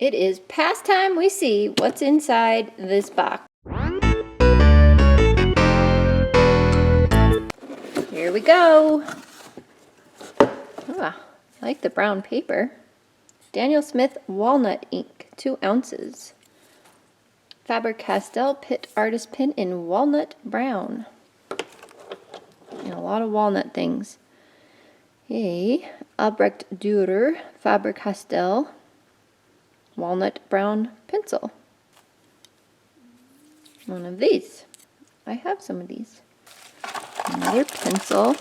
It is past time we see what's inside this box. Here we go. Oh, I like the brown paper. Daniel Smith Walnut ink, 2 ounces. Faber-Castell Pitt Artist Pen in walnut brown. And a lot of walnut things. Yay. Albrecht Dürer Faber-Castell walnut brown pencil. One of these. I have some of these. Another pencil.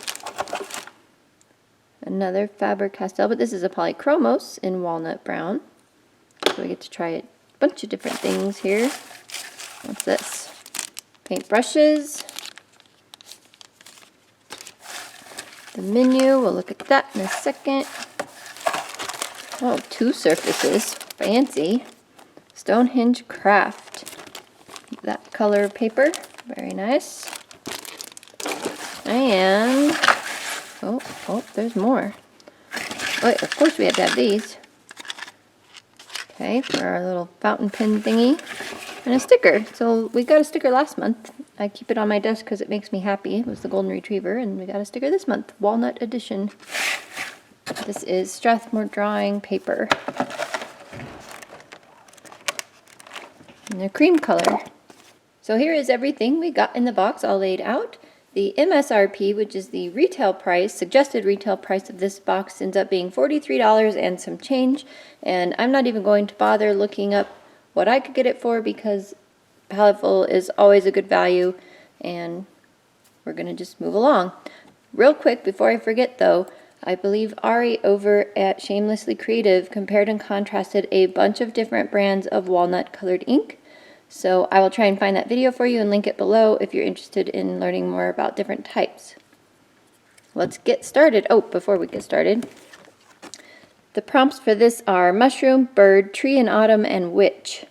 Another Faber-Castell, but this is a polychromos in walnut brown. So we get to try a bunch of different things here. What's this? Paint brushes. The menu, we'll look at that in a second. Oh, 2 surfaces. Fancy. Stonehenge Craft. That color paper. Very nice. And, oh, there's more. Wait, of course we have to have these. Okay, for our little fountain pen thingy. And a sticker. So we got a sticker last month. I keep it on my desk because it makes me happy. It was the Golden Retriever, and we got a sticker this month. Walnut edition. This is Strathmore drawing paper. And they're cream color. So here is everything we got in the box all laid out. The MSRP, which is the retail price, suggested retail price of this box, ends up being $43 and some change. And I'm not even going to bother looking up what I could get it for because Paletteful is always a good value, and we're going to just move along. Real quick, before I forget though, I believe Ari over at Shamelessly Creative compared and contrasted a bunch of different brands of walnut colored ink. So I will try and find that video for you and link it below if you're interested in learning more about different types. Let's get started. Oh, before we get started, the prompts for this are mushroom, bird, tree in autumn, and witch.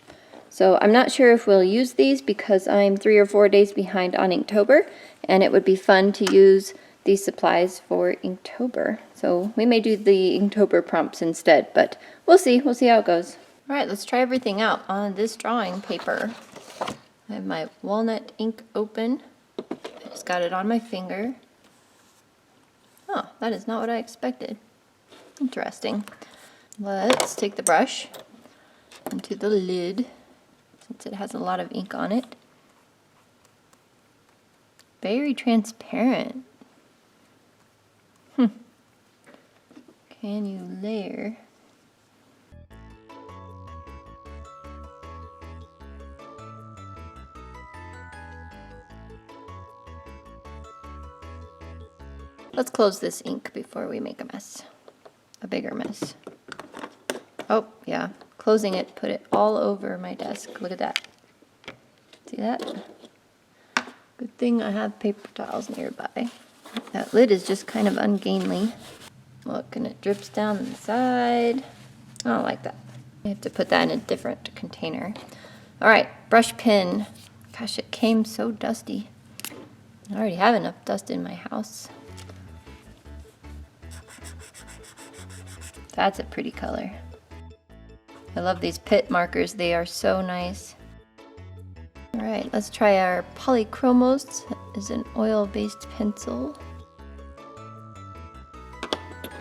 So I'm not sure if we'll use these because I'm 3 or 4 days behind on Inktober, and it would be fun to use these supplies for Inktober. So we may do the Inktober prompts instead, but we'll see. We'll see how it goes. All right, let's try everything out on this drawing paper. I have my walnut ink open. I just got it on my finger. Oh, that is not what I expected. Interesting. Let's take the brush into the lid, since it has a lot of ink on it. Very transparent. Can you layer? Let's close this ink before we make a mess. A bigger mess. Oh, yeah. Closing it, put it all over my desk. Look at that. See that? Good thing I have paper towels nearby. That lid is just kind of ungainly. Look, and it drips down the side. I don't like that. I have to put that in a different container. All right, brush pen. Gosh, it came so dusty. I already have enough dust in my house. That's a pretty color. I love these Pitt markers. They are so nice. All right, let's try our polychromos. That is an oil-based pencil.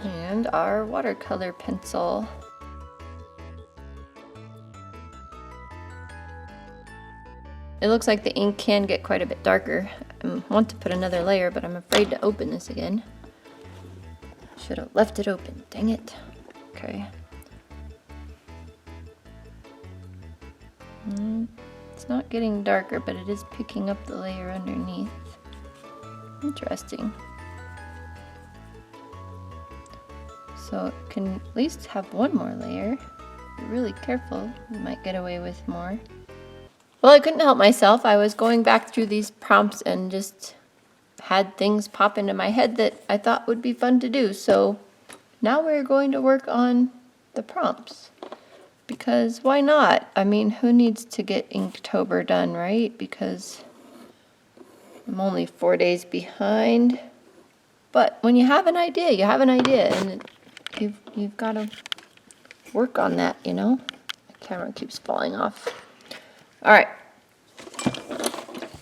And our watercolor pencil. It looks like the ink can get quite a bit darker. I want to put another layer, but I'm afraid to open this again. Should have left it open, dang it. Okay. It's not getting darker, but it is picking up the layer underneath. Interesting. So it can at least have one more layer. Be really careful, you might get away with more. Well, I couldn't help myself. I was going back through these prompts and just had things pop into my head that I thought would be fun to do. So now we're going to work on the prompts. Because why not? I mean, who needs to get Inktober done, right? Because I'm only 4 days behind. But when you have an idea, you have an idea, and you've got to work on that, you know? Camera keeps falling off. All right.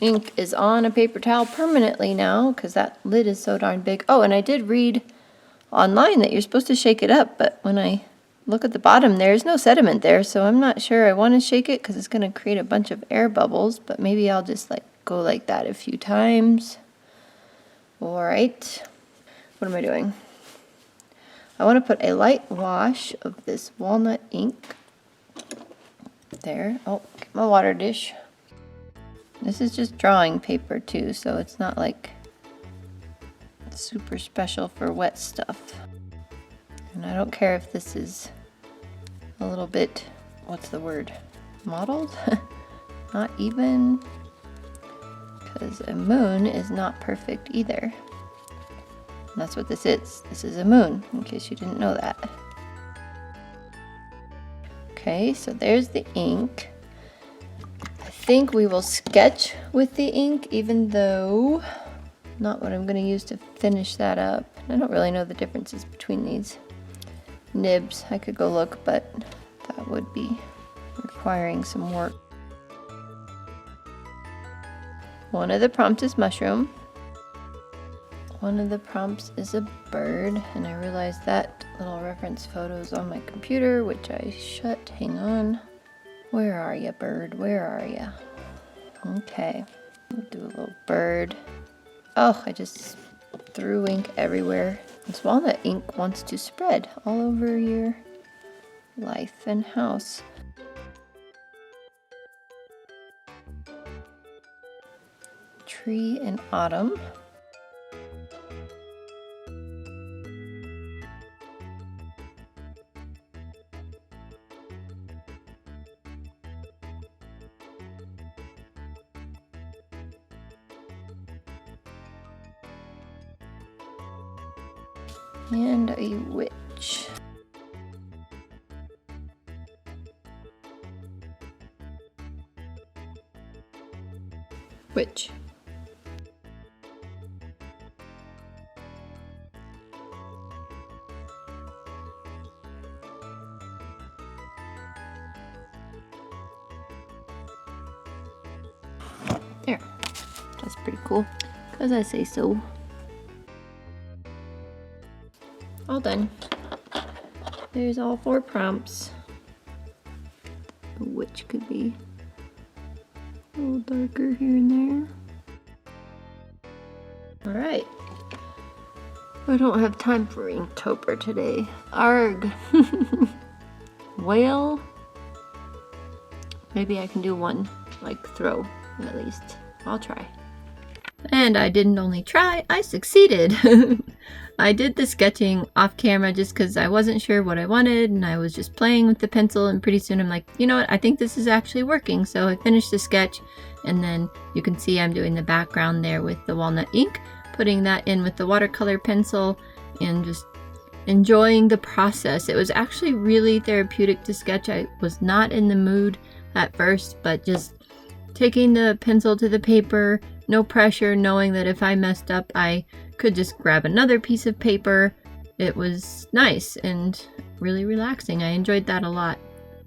Ink is on a paper towel permanently now because that lid is so darn big. Oh, and I did read online that you're supposed to shake it up, but when I look at the bottom, there's no sediment there, so I'm not sure I want to shake it because it's going to create a bunch of air bubbles, but maybe I'll just like go like that a few times. All right. What am I doing? I want to put a light wash of this walnut ink. There. Oh, get my water dish. This is just drawing paper too, so it's not like super special for wet stuff. And I don't care if this is a little bit, what's the word? Mottled? Not even. Because a moon is not perfect either. And that's what this is. This is a moon, in case you didn't know that. Okay, so there's the ink. I think we will sketch with the ink, even though not what I'm going to use to finish that up. I don't really know the differences between these nibs. I could go look, but that would be requiring some work. One of the prompts is mushroom. One of the prompts is a bird, and I realized that little reference photo is on my computer, which I shut. Hang on. Where are you, bird? Where are you? Okay. I'll do a little bird. Oh, I just threw ink everywhere. This walnut ink wants to spread all over your life and house. Tree in autumn. And a witch. Witch. There. That's pretty cool. 'Cause I say so. All done. There's all 4 prompts, which could be a little darker here and there. All right. I don't have time for Inktober today. Arg. Well, maybe I can do one, like throw at least. I'll try. And I didn't only try, I succeeded. I did the sketching off camera just because I wasn't sure what I wanted, and I was just playing with the pencil, and pretty soon I'm like, you know what, I think this is actually working. So I finished the sketch, and then you can see I'm doing the background there with the walnut ink, putting that in with the watercolor pencil, and just enjoying the process. It was actually really therapeutic to sketch. I was not in the mood at first, but just taking the pencil to the paper, no pressure, knowing that if I messed up, I could just grab another piece of paper. It was nice and really relaxing. I enjoyed that a lot.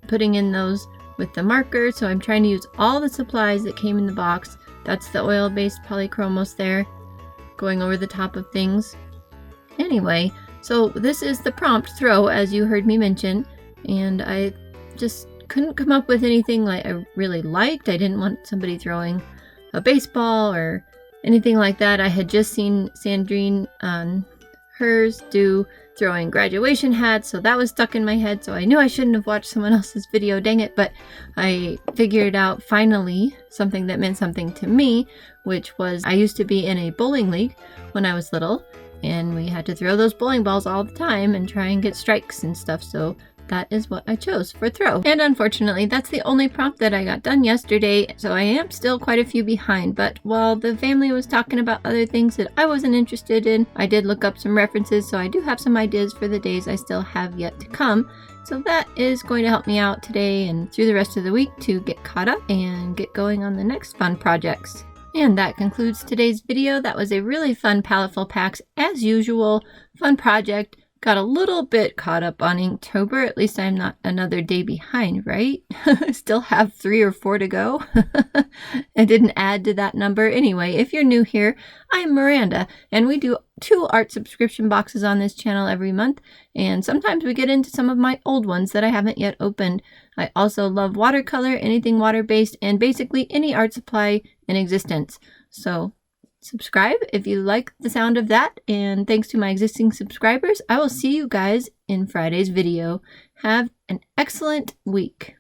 Putting in those with the marker, so I'm trying to use all the supplies that came in the box. That's the oil-based polychromos there, going over the top of things. Anyway, so this is the prompt throw, as you heard me mention, and I just couldn't come up with anything like I really liked. I didn't want somebody throwing a baseball or anything like that. I had just seen Sandrine on hers do throwing graduation hats, so that was stuck in my head, so I knew I shouldn't have watched someone else's video, dang it, but I figured out finally something that meant something to me, which was I used to be in a bowling league when I was little, and we had to throw those bowling balls all the time and try and get strikes and stuff, so that is what I chose for throw. And unfortunately, that's the only prompt that I got done yesterday, so I am still quite a few behind. But while the family was talking about other things that I wasn't interested in, I did look up some references, so I do have some ideas for the days I still have yet to come. So that is going to help me out today and through the rest of the week to get caught up and get going on the next fun projects. And that concludes today's video. That was a really fun Paletteful Packs, as usual, fun project. Got a little bit caught up on Inktober. At least I'm not another day behind, right? Still have 3 or 4 to go. I didn't add to that number. Anyway, if you're new here, I'm Miranda, and we do 2 art subscription boxes on this channel every month, and sometimes we get into some of my old ones that I haven't yet opened. I also love watercolor, anything water-based, and basically any art supply in existence. So subscribe if you like the sound of that, and thanks to my existing subscribers, I will see you guys in Friday's video. Have an excellent week.